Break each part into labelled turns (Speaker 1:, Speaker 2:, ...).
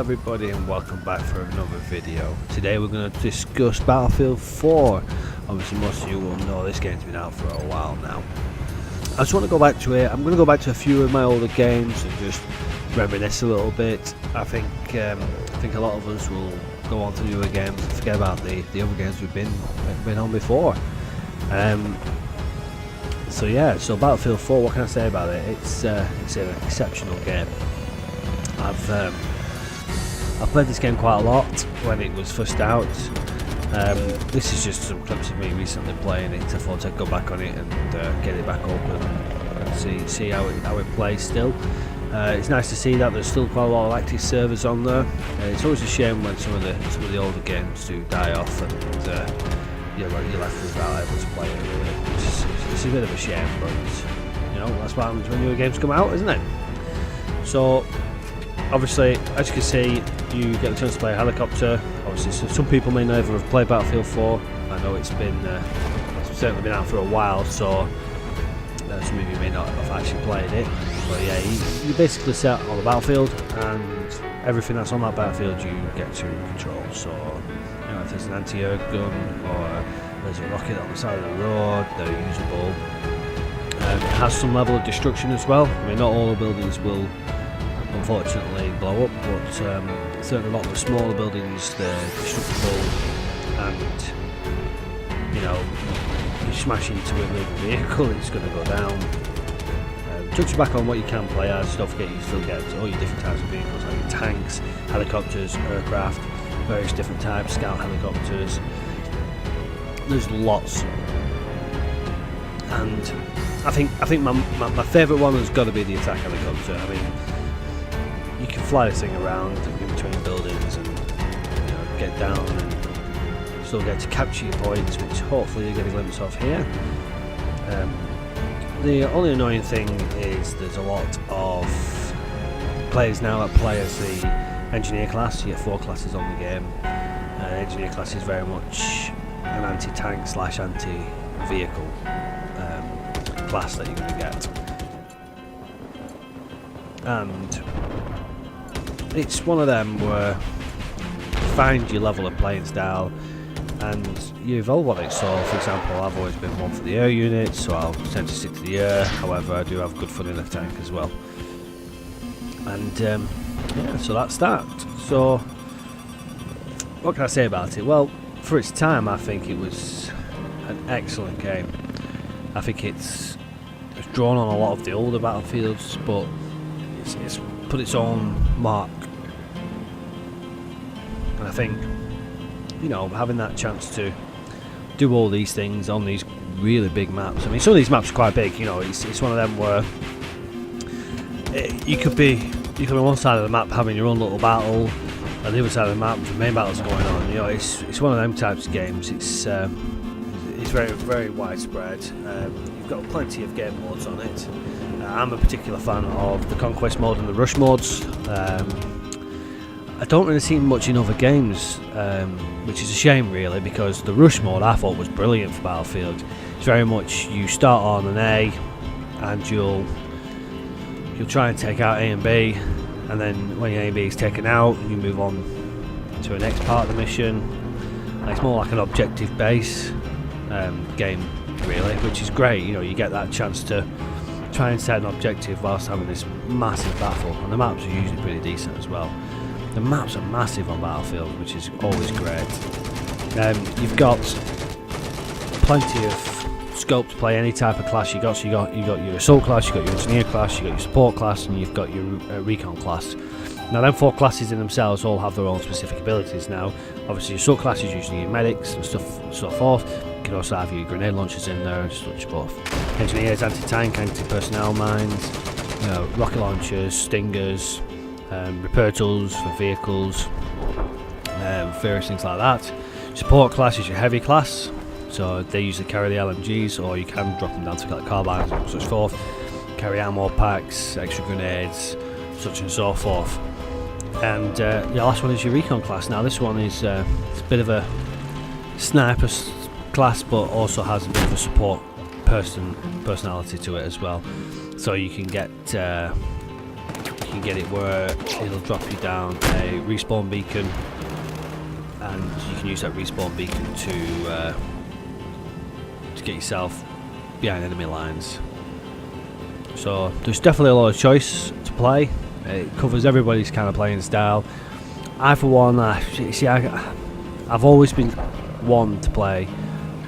Speaker 1: everybody and welcome back for another video. Today we're going to discuss Battlefield 4. Obviously most of you will know this game's been out for a while now. I just want to go back to it. I'm going to go back to a few of my older games and just reminisce a little bit. I think a lot of us will go on to newer games and forget about the other games we've been on before. So yeah, so Battlefield 4, what can I say about it? It's an exceptional game. I've played this game quite a lot when it was first out. This is just some clips of me recently playing it. I thought I'd go back on it and get it back open and see how it plays still. It's nice to see that there's still quite a lot of active servers on there. It's always a shame when some of the older games do die off and you're left without able to play it. Really, it's a bit of a shame, but you know that's what happens when newer games come out, isn't it? So obviously, as you can see, you get the chance to play a helicopter. Obviously, so some people may never have played Battlefield 4. I know it's certainly been out for a while, so some of you may not have actually played it. But yeah, you basically set on the battlefield, and everything that's on that battlefield you get to control. So, you know, if there's an anti-air gun or there's a rocket on the side of the road, they're usable. It has some level of destruction as well. I mean, not all the buildings will unfortunately blow up, but certainly a lot of the smaller buildings, they're destructible, and you know, you smash into it with a vehicle, it's going to go down. Touching back on what you can play as, don't forget you still get all your different types of vehicles like tanks, helicopters, aircraft, various different types, scout helicopters. There's lots, and I think my favourite one has got to be the attack helicopter. I mean, you can fly this thing around in between buildings and get down and still get to capture your points, which hopefully you get a glimpse of here. The only annoying thing is there's a lot of players now that play as the engineer class. You get 4 classes on the game. Engineer class is very much an anti-tank / anti-vehicle class that you're going to get, and it's one of them where you find your level of playing style and you evolve on it. So for example, I've always been one for the air units, so I'll tend to stick to the air. However, I do have good fun in the tank as well, and yeah, so that's that. So what can I say about it? Well, for its time, I think it was an excellent game. I think it's drawn on a lot of the older Battlefields, but it's put its own mark. And I think, you know, having that chance to do all these things on these really big maps. I mean, some of these maps are quite big. You know, it's one of them where you could be on one side of the map having your own little battle, and the other side of the map the main battle's going on. You know, it's one of them types of games. It's very, very widespread. You've got plenty of game modes on it. I'm a particular fan of the Conquest mode and the Rush modes. I don't really see much in other games, which is a shame really, because the Rush mode I thought was brilliant for Battlefield. It's very much you start on an A and you'll try and take out A and B, and then when your A and B is taken out you move on to the next part of the mission. It's more like an objective based game really, which is great. You know, you get that chance to try and set an objective whilst having this massive battle, and the maps are usually pretty decent as well. The maps are massive on Battlefield, which is always great. You've got plenty of scope to play any type of class you got. So you got your assault class, you got your engineer class, you got your support class, and you've got your recon class. Now, them 4 classes in themselves all have their own specific abilities. Now, obviously, your assault class is usually your medics and so forth. You can also have your grenade launchers in there and such forth. Engineers, anti-tank, anti-personnel mines, you know, rocket launchers, stingers, repair tools for vehicles, various things like that. Support class is your heavy class, so they usually carry the LMGs, or you can drop them down to like carbines and such forth. Carry ammo packs, extra grenades, such and so forth. And the last one is your recon class. Now this one is it's a bit of a sniper class, but also has a bit of a support personality to it as well. So you can get can get it where it'll drop you down a respawn beacon, and you can use that respawn beacon to get yourself behind enemy lines. So there's definitely a lot of choice to play. It covers everybody's kind of playing style. I for one, I've always been one to play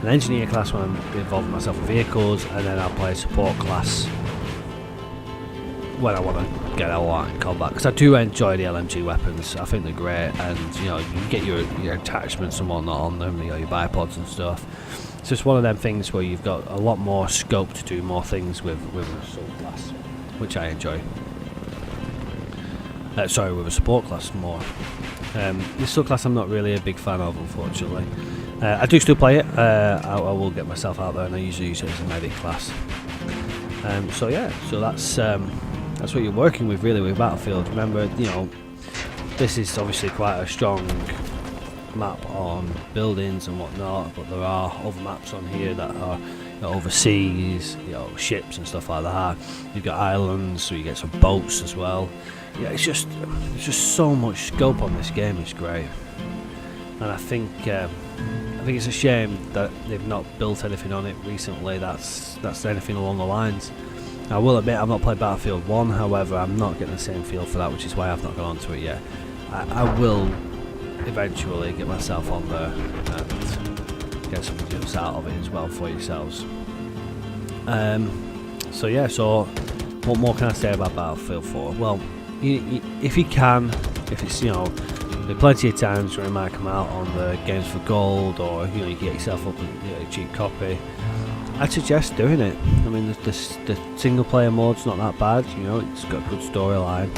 Speaker 1: an engineer class when I'm involving myself with vehicles, and then I'll play a support class when I want to get out in combat, because I do enjoy the LMG weapons. I think they're great, and you know, you can get your attachments and whatnot on them, you know, your bipods and stuff. It's just one of them things where you've got a lot more scope to do more things with a assault class, which I enjoy. Sorry, with a support class more. This assault class I'm not really a big fan of, unfortunately. I do still play it. I will get myself out there, and I usually use it as a medic class. So yeah, so that's what you're working with really with Battlefield. Remember, you know, this is obviously quite a strong map on buildings and whatnot, but there are other maps on here that are, you know, overseas, you know, ships and stuff like that. You've got islands, so you get some boats as well. Yeah, it's just so much scope on this game. It's great, and I think it's a shame that they've not built anything on it recently. That's anything along the lines. I will admit I've not played Battlefield 1, however I'm not getting the same feel for that, which is why I've not gone onto it yet. I will eventually get myself on there and get some videos out of it as well for yourselves. So yeah, so what more can I say about Battlefield 4? Well, if you can, if it's, you know, there are plenty of times where it might come out on the Games for Gold, or you know, you get yourself up a cheap copy. I'd suggest doing it. I mean, the single player mode's not that bad, you know, it's got a good storyline.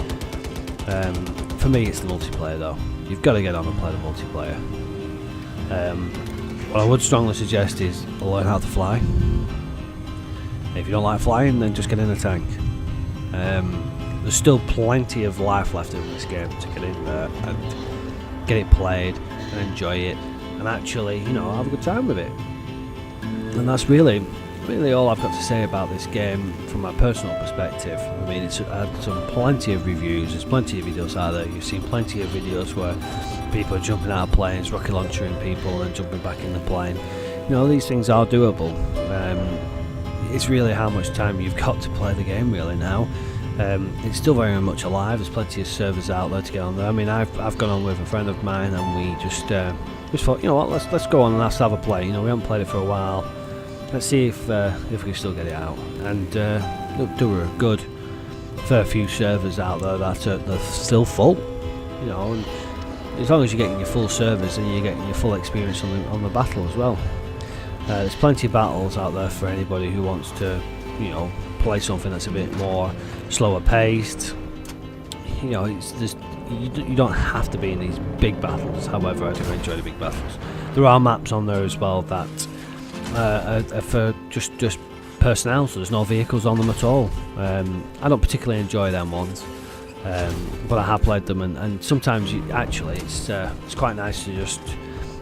Speaker 1: For me, it's the multiplayer though. You've got to get on and play the multiplayer. What I would strongly suggest is learn how to fly. If you don't like flying, then just get in a tank. There's still plenty of life left in this game to get in there and get it played and enjoy it, and actually, you know, have a good time with it. And that's really all I've got to say about this game from my personal perspective. I mean, it's had plenty of reviews, there's plenty of videos out there. You've seen plenty of videos where people are jumping out of planes, rocket launchering people and jumping back in the plane. You know, these things are doable. It's really how much time you've got to play the game really now. It's still very much alive. There's plenty of servers out there to get on there. I mean, I've gone on with a friend of mine, and we just thought, you know what, let's go on and let's have a play. You know, we haven't played it for a while. Let's see if we can still get it out. And there were a good fair few servers out there that are still full. You know, and as long as you're getting your full servers and you're getting your full experience on the battle as well. There's plenty of battles out there for anybody who wants to, you know, play something that's a bit more slower paced. You know, you don't have to be in these big battles. However, I do enjoy the big battles. There are maps on there as well that are for just personnel, so there's no vehicles on them at all. I don't particularly enjoy them ones, but I have played them, and sometimes it's quite nice to just,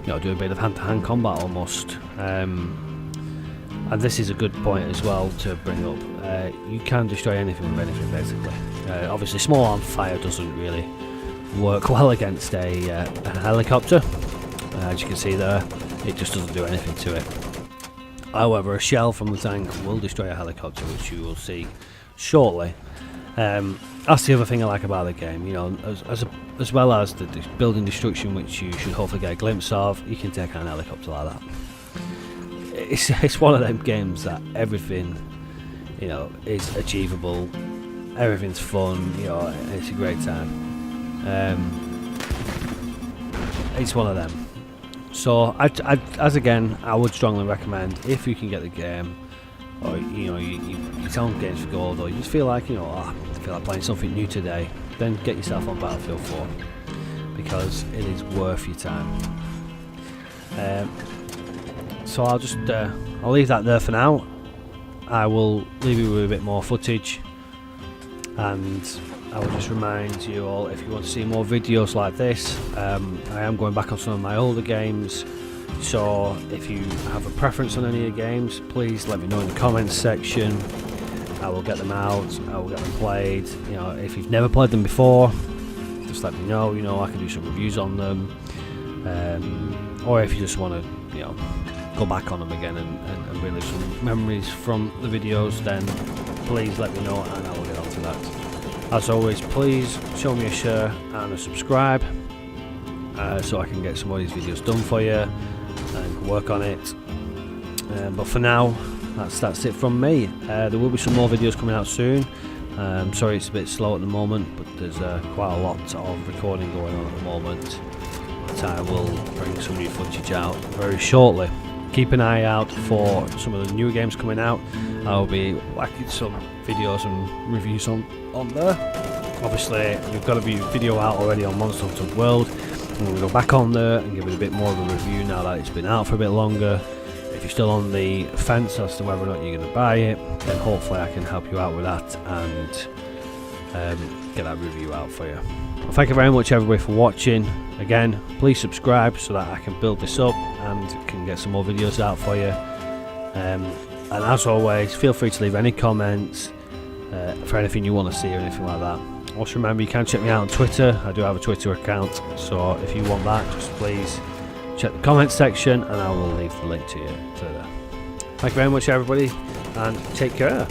Speaker 1: you know, do a bit of hand-to-hand combat almost. And this is a good point as well to bring up. You can destroy anything with anything, basically. Obviously, small arms fire doesn't really work well against a helicopter. As you can see there, it just doesn't do anything to it. However, a shell from the tank will destroy a helicopter, which you will see shortly. That's the other thing I like about the game. You know, as well as the building destruction, which you should hopefully get a glimpse of, you can take out an helicopter like that. It's one of them games that everything, you know, is achievable. Everything's fun. You know, it's a great time. It's one of them. So, I would strongly recommend, if you can get the game, or you know, you're on Games for Gold, or you just feel like, you know, I feel like playing something new today, then get yourself on Battlefield 4, because it is worth your time. So I'll leave that there for now. I will leave you with a bit more footage, and I will just remind you all, if you want to see more videos like this, I am going back on some of my older games, so if you have a preference on any of the games, please let me know in the comments section, I will get them out, I will get them played. You know, if you've never played them before, just let me know. You know, I can do some reviews on them, or if you just want to, you know, go back on them again and relive some memories from the videos, then please let me know and I will get onto that. As always, please show me a share and a subscribe, so I can get some of these videos done for you and work on it. But for now, that's it from me. There will be some more videos coming out soon. Sorry it's a bit slow at the moment, but there's quite a lot of recording going on at the moment. But I will bring some new footage out very shortly. Keep an eye out for some of the new games coming out. I'll be whacking some videos and reviews on there. Obviously, we've got a video out already on Monster Hunter World. I'm going to go back on there and give it a bit more of a review now that it's been out for a bit longer. If you're still on the fence as to whether or not you're going to buy it, then hopefully I can help you out with that and get that review out for you. Well, thank you very much everybody for watching. Again, please subscribe so that I can build this up and can get some more videos out for you. And as always, feel free to leave any comments for anything you want to see or anything like that. Also remember, you can check me out on Twitter. I do have a Twitter account, so if you want that, just please check the comments section and I will leave the link to you there. Thank you very much everybody, and take care.